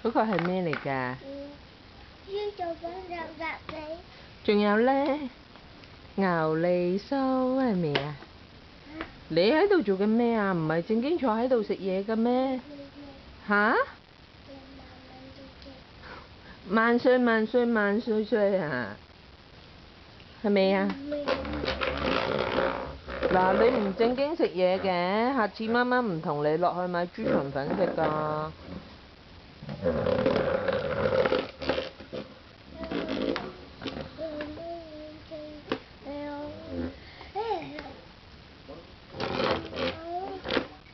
嗰個係咩嚟㗎？豬做緊雜雜地。仲有咧，牛脷酥係咪啊？你喺度做緊咩啊？唔係正經坐喺度食嘢嘅咩？吓？萬歲萬歲萬歲歲啊！係咪啊？嗱，你唔正經食嘢嘅，下次媽媽唔同你落去買豬腸粉食㗎。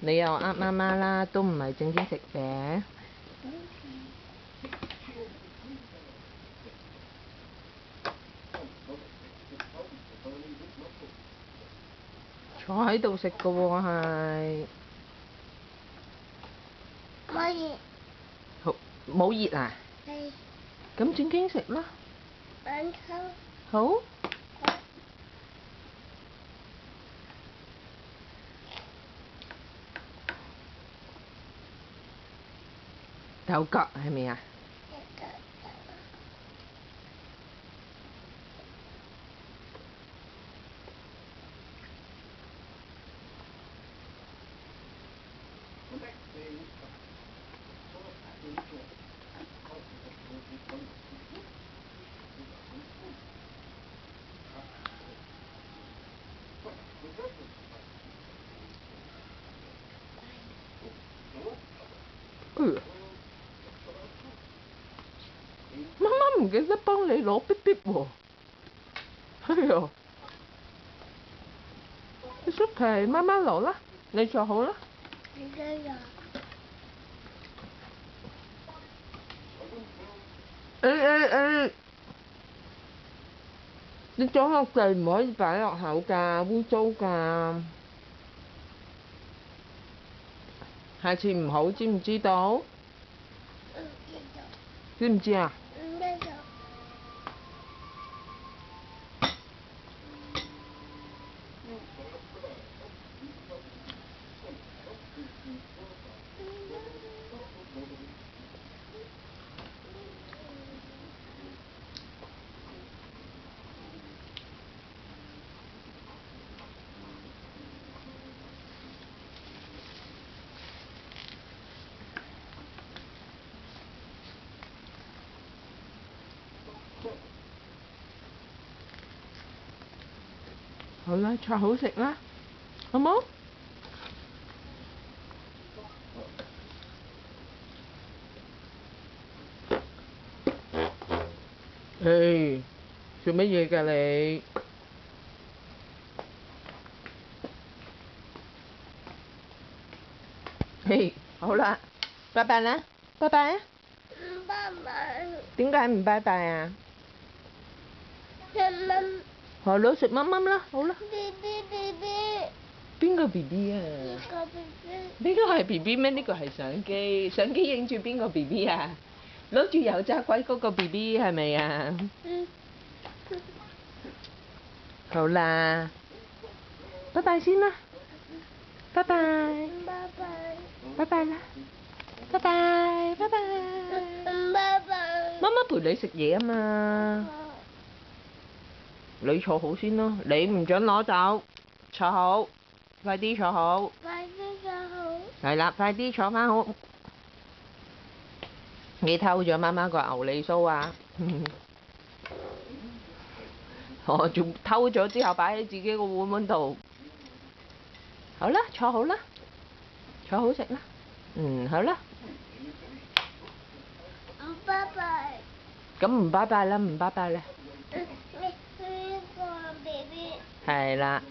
你又呃媽媽啦，都唔係正經食嘅。坐喺度食㗎喎係。冇熱。好，冇熱啊？係。咁正經食啦。餅溝。好。有角係咪啊？媽媽唔記得幫你攞咇咇喎，係啊，你縮皮媽媽攞啦，你坐好啦。唔需要。你左個掣唔可以擺落口㗎，污糟㗎。下次唔好，知唔知道？唔知道。知唔知啊？唔知道。好啦，坐好食啦，好冇？誒，做乜嘢㗎你？嘿，好啦，拜拜啦，拜拜啊！唔拜拜。點解唔拜拜啊？食蚊。係咯，食蚊蚊啦，好啦。B B B B。邊個 B B 啊？呢個 B B。呢個係 B B 咩？呢個係相機，相機影住邊個 B B 啊？攞住油炸鬼嗰個 B B 係咪啊？嗯。好啦，拜拜先啦，拜拜，拜拜。拜拜啦，拜拜，拜拜。拜拜。媽媽陪你食嘢啊嘛，你坐好先咯，你唔准攞走，坐好，快啲坐好。快啲就好。係啦，快啲坐返好。你偷咗媽媽個牛脷酥啊？我仲偷咗之後擺喺自己個碗度。好啦，坐好啦，坐好食啦。好啦。唔拜拜。咁唔拜拜啦，唔拜拜啦。呢個 BB。係啦。